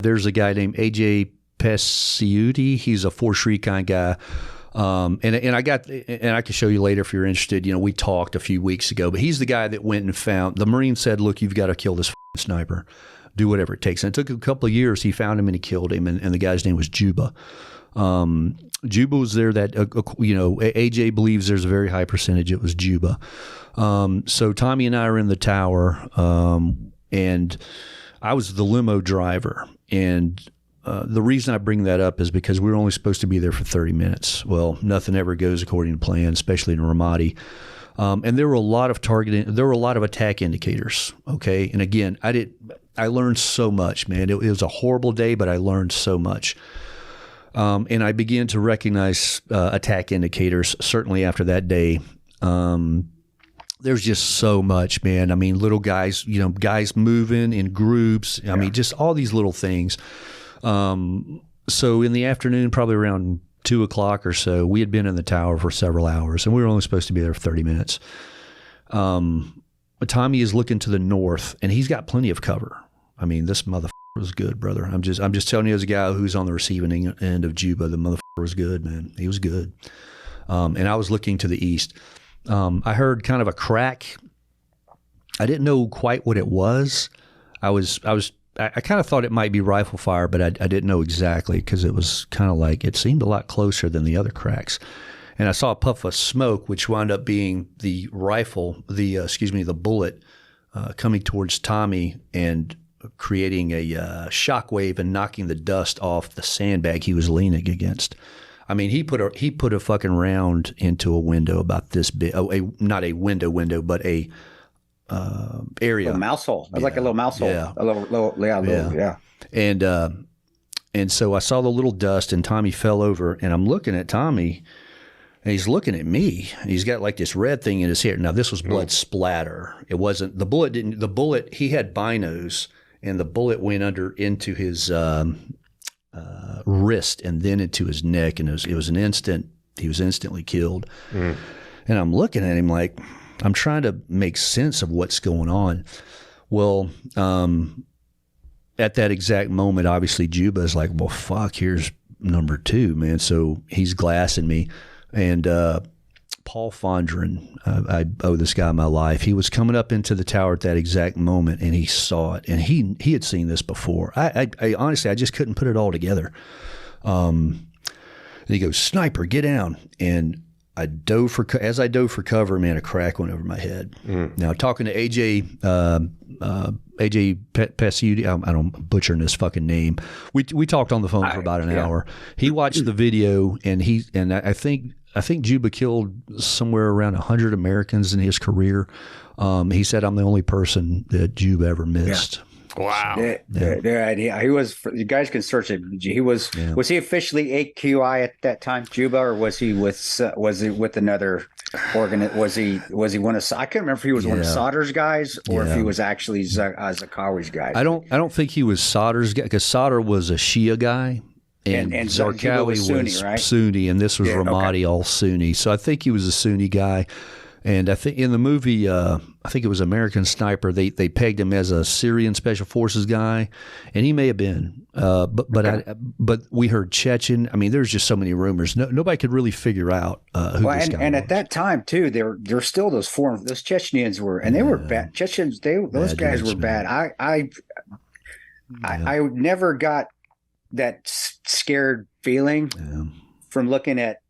There's a guy named AJ Pesiuti. He's a Force Recon guy. And I can show you later if you're interested. You know, we talked a few weeks ago, but he's the guy that went and found, the Marine said, look, you've got to kill this sniper. Do whatever it takes. And it took a couple of years. He found him and he killed him. And the guy's name was Juba. Juba was there that, AJ believes there's a very high percentage it was Juba. So Tommy and I are in the tower, and I was the limo driver. And the reason I bring that up is because we were only supposed to be there for 30 minutes. Well, nothing ever goes according to plan, especially in Ramadi. And there were a lot of attack indicators. Okay. And again, I learned so much, man. It was a horrible day, but I learned so much. And I began to recognize attack indicators, certainly after that day. There's just so much, man. I mean, little guys, guys moving in groups. I mean, just all these little things. So in the afternoon, probably around 2 o'clock or so, we had been in the tower for several hours, and we were only supposed to be there for 30 minutes. Tommy is looking to the north, and he's got plenty of cover. I mean, this motherfucker was good, brother. I'm just telling you as a guy who's on the receiving end of Juba, the motherfucker was good, man. He was good. And I was looking to the east. I heard kind of a crack. I didn't know quite what it was. I kind of thought it might be rifle fire, but I didn't know exactly because it was kind of like, it seemed a lot closer than the other cracks. And I saw a puff of smoke, which wound up being the rifle, the bullet coming towards Tommy and creating a shockwave and knocking the dust off the sandbag he was leaning against. I mean, he put a fucking round into a window about this big. Not a window, but a area. A mouse hole. It was like a little mouse hole. Yeah. A little. Yeah. And so I saw the little dust, and Tommy fell over, and I'm looking at Tommy, and he's looking at me. He's got like this red thing in his hair. Now this was blood splatter. It wasn't the bullet. The bullet. He had binos, and the bullet went into his wrist and then into his neck, and it was an instant. He was instantly killed. And I'm looking at him like, I'm trying to make sense of what's going on. Well, at that exact moment, obviously Juba is like, well, fuck, here's number 2, man. So he's glassing me. And Paul Fondren, I owe this guy my life. He was coming up into the tower at that exact moment, and he saw it. And he had seen this before. I honestly, I just couldn't put it all together. And he goes, "Sniper, get down." And as I dove for cover, man, a crack went over my head. Now, talking to AJ Pesiuti, I don't butchering his fucking name. We talked on the phone for about an hour. He watched the video, and I think Juba killed somewhere around 100 Americans in his career. He said, I'm the only person that Juba ever missed. Yeah. Wow. He was. You guys can search it. He was. Yeah. Was he officially AQI at that time, Juba, or was he with another organ? Was he one of? I can't remember if he was one of Sauter's guys or if he was actually Zarqawi's guy. I don't think he was Sauter's guy, because Sauter was a Shia guy. And Zarqawi was Sunni, and this was Ramadi, all Sunni. So I think he was a Sunni guy. And I think in the movie, I think it was American Sniper, they pegged him as a Syrian Special Forces guy, and he may have been. But we heard Chechen. I mean, there's just so many rumors. Nobody could really figure out who this guy was. And at that time too, there were still those Chechens were, and they were bad. Chechens, those guys were bad. I never got that scared feeling from looking at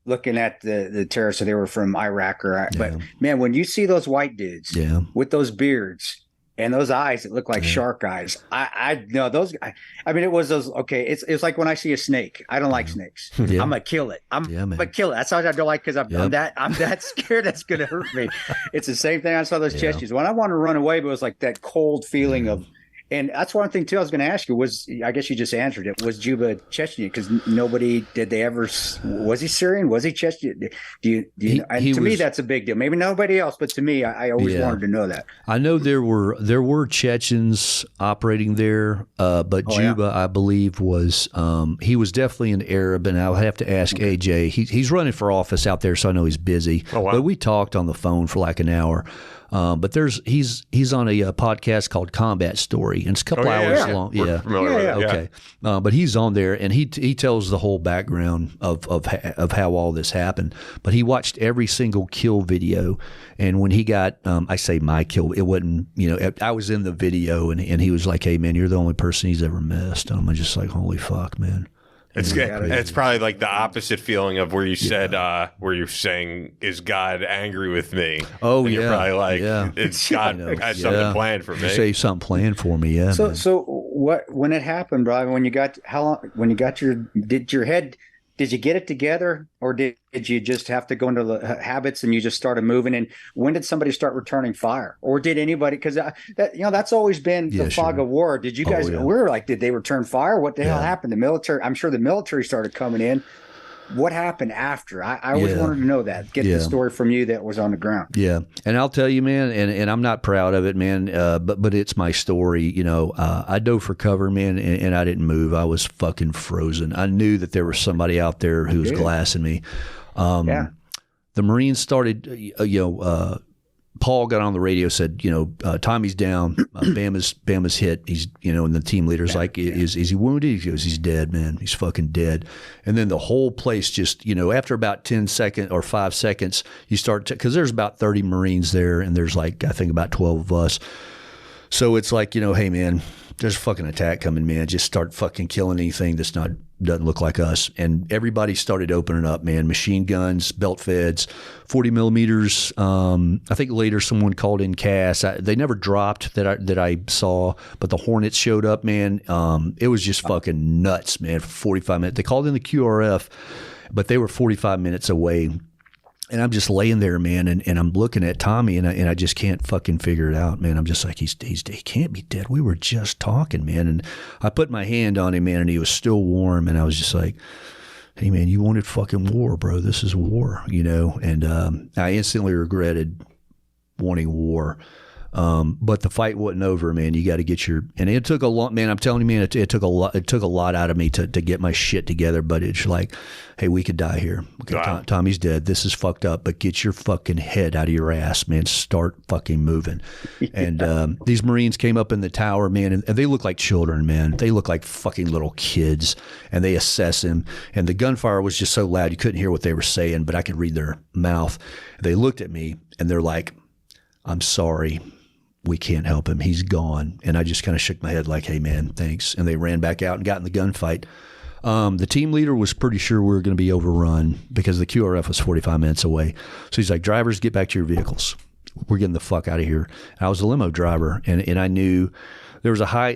the terrorists. So they were from Iraq but man, when you see those white dudes with those beards and those eyes that look like shark eyes, I know those guys. I mean, it was those. Okay, it's like when I see a snake. I don't like snakes. I'm gonna kill it. I'm gonna kill it. That's how I don't like, because I'm that scared that's gonna hurt me. It's the same thing. I saw those Chechens when I wanted to run away, but it was like that cold feeling of. And that's one thing too. I was going to ask you was, I guess you just answered it. Was Juba Chechen? Because was he Syrian? Was he Chechen? To me, that's a big deal. Maybe nobody else, but to me, I always wanted to know that. I know there were Chechens operating there, but Juba, I believe, was he was definitely an Arab, and I'll have to ask AJ. He's running for office out there, so I know he's busy. Oh, wow. But we talked on the phone for like an hour. But he's on a podcast called Combat Story, and it's a couple hours long. We're familiar with it. Okay. But he's on there, and he tells the whole background of how all this happened. But he watched every single kill video, and when he got, I say my kill, it wasn't, I was in the video, and he was like, "Hey man, you're the only person he's ever missed." And I'm just like, "Holy fuck, man." It's probably like the opposite feeling of where you said, where you're saying, "Is God angry with me?" Oh, and yeah. You're probably like, "It's God has something planned for me." Say something planned for me, yeah. So when it happened, Brian? When you got did you get it together, or did you just have to go into the habits and you just started moving? And when did somebody start returning fire, or did anybody? Because that's always been the fog of war. Did you guys? We're like, did they return fire? What the hell happened? The military. I'm sure the military started coming in. What happened after? I always wanted to know that. Get the story from you that was on the ground. Yeah, and I'll tell you, man, and I'm not proud of it, man. But it's my story. I dove for cover, man, and I didn't move. I was fucking frozen. I knew that there was somebody out there who was glassing me. The Marines started. Paul got on the radio, said, Tommy's down, Bama's hit. He's, and the team leader's like, is he wounded? He goes, he's dead, man. He's fucking dead. And then the whole place just, after about 10 seconds or 5 seconds, you start to, because there's about 30 Marines there, and there's like, I think about 12 of us. So it's like, hey man, there's a fucking attack coming, man. Just start fucking killing anything doesn't look like us. And everybody started opening up, man. Machine guns, belt feds, 40 millimeters. I think later someone called in CAS. They never dropped that I saw, but the Hornets showed up, man. It was just fucking nuts, man, for 45 minutes. They called in the QRF, but they were 45 minutes away. And I'm just laying there, man, and I'm looking at Tommy, and I just can't fucking figure it out, man. I'm just like, he can't be dead. We were just talking, man. And I put my hand on him, man, and he was still warm. And I was just like, hey, man, you wanted fucking war, bro. This is war, And I instantly regretted wanting war. But the fight wasn't over, man. You got to get and it took a lot, man. I'm telling you, man, it took a lot out of me to get my shit together, but it's like, hey, we could die here. Okay. Wow. Tommy's dead. This is fucked up, but get your fucking head out of your ass, man. Start fucking moving. And, these Marines came up in the tower, man, and they look like children, man. They look like fucking little kids, and they assess him. And the gunfire was just so loud. You couldn't hear what they were saying, but I could read their mouth. They looked at me and they're like, I'm sorry. We can't help him. He's gone. And I just kind of shook my head like, hey, man, thanks. And they ran back out and got in the gunfight. The team leader was pretty sure we were going to be overrun because the QRF was 45 minutes away. So he's like, drivers, get back to your vehicles. We're getting the fuck out of here. And I was a limo driver, and I knew there was a high.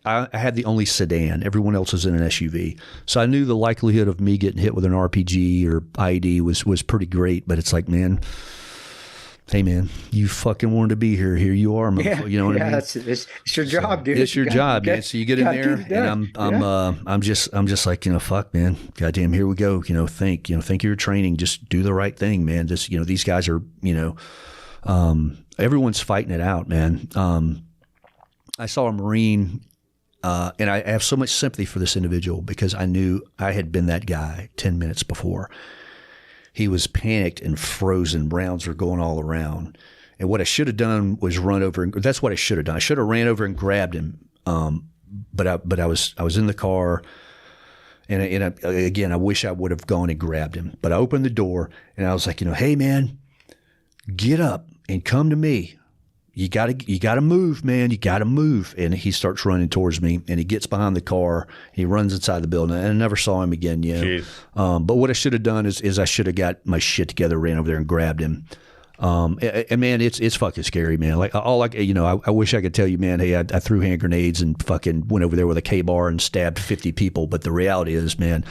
I had the only sedan. Everyone else was in an SUV. So I knew the likelihood of me getting hit with an RPG or IED was pretty great. But it's like, man, hey man, you fucking wanted to be here. Here you are, motherfucker. You know what I mean? It's your job, dude. It's your job, man. So you get in there, and I'm just like, fuck, man. Goddamn, here we go. Think of your training. Just do the right thing, man. Just these guys are, everyone's fighting it out, man. I saw a Marine, and I have so much sympathy for this individual because I knew I had been that guy 10 minutes before. He was panicked and frozen. Rounds were going all around. And what I should have done was run over. That's what I should have done. I should have ran over and grabbed him. But I was in the car. And again, I wish I would have gone and grabbed him. But I opened the door and I was like, hey man, get up and come to me. You gotta move, man. You gotta move. And he starts running towards me, and he gets behind the car. He runs inside the building, and I never saw him again. But what I should have done is I should have got my shit together, ran over there, and grabbed him. And man, it's fucking scary, man. Like I wish I could tell you, man. Hey, I threw hand grenades and fucking went over there with a K-bar and stabbed 50 people. But the reality is, man,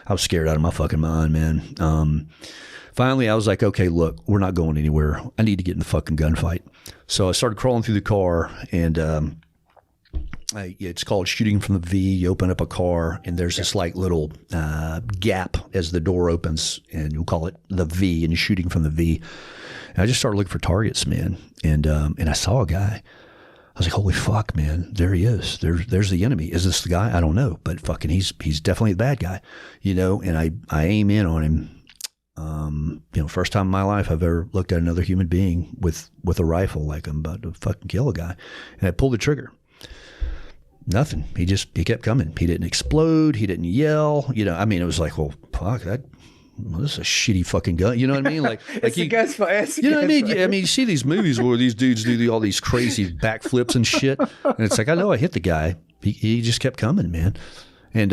I was scared out of my fucking mind, man. Finally, I was like, okay, look, we're not going anywhere. I need to get in the fucking gunfight. So I started crawling through the car, and it's called shooting from the V. You open up a car, and there's this like little gap as the door opens, and you'll call it the V, and you're shooting from the V. And I just started looking for targets, man, and I saw a guy. I was like, holy fuck, man, there he is. There's the enemy. Is this the guy? I don't know, but fucking he's definitely the bad guy, And I aim in on him. First time in my life I've ever looked at another human being with a rifle like I'm about to fucking kill a guy. And I pulled the trigger. Nothing. He kept coming. He didn't explode. He didn't yell. It was like, well, fuck that. Well, this is a shitty fucking gun. You know what I mean? Like the gun's fire. You know what I mean? I mean, you see these movies where these dudes do all these crazy backflips and shit, and it's like, I know I hit the guy. He just kept coming, man. And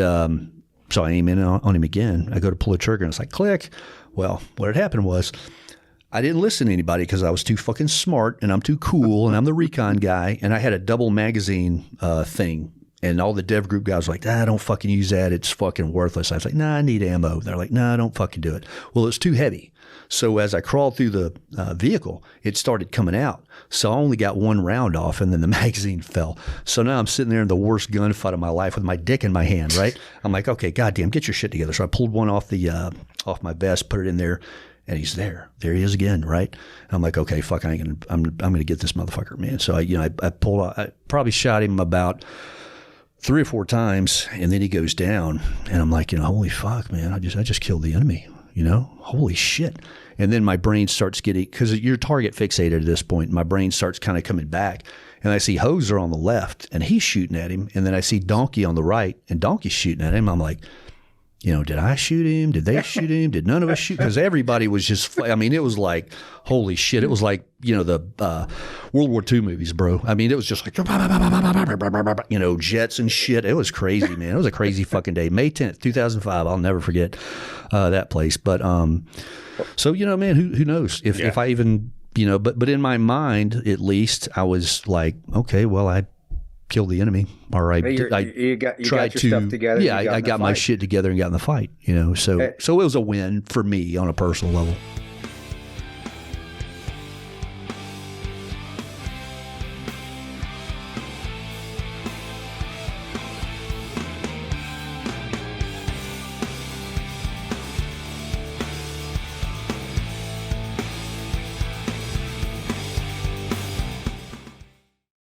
so I aim in on him again. I go to pull the trigger, and it's like, click. Well, what had happened was I didn't listen to anybody because I was too fucking smart, and I'm too cool, and I'm the recon guy, and I had a double magazine thing. And all the dev group guys were like, don't fucking use that. It's fucking worthless. I was like, I need ammo. They're like, don't fucking do it. Well, it's too heavy. So as I crawled through the vehicle, it started coming out. So I only got one round off, and then the magazine fell. So now I'm sitting there in the worst gunfight of my life with my dick in my hand, right? I'm like, okay, goddamn, get your shit together. So I pulled one off off my vest, put it in there, and he's there. There he is again, right? And I'm like, okay, fuck, I'm gonna get this motherfucker, man. So I probably shot him about 3 or 4 times, and then he goes down, and I'm like, holy fuck, man, I just killed the enemy, holy shit. And then my brain starts getting, because you're target fixated at this point, my brain starts kind of coming back, and I see Hoser on the left, and he's shooting at him, and then I see Donkey on the right, and Donkey's shooting at him. I'm like, did I shoot him? Did they shoot him? Did none of us shoot? Because everybody was just, it was like, holy shit. It was like, the World War II movies, bro. It was just like, jets and shit. It was crazy, man. It was a crazy fucking day. May 10th, 2005. I'll never forget that place. But, so, man, who knows if I even, but in my mind, at least, I was like, okay, well, I killed the enemy, or you got your stuff together. Yeah, I got my shit together and got in the fight. So it was a win for me on a personal level.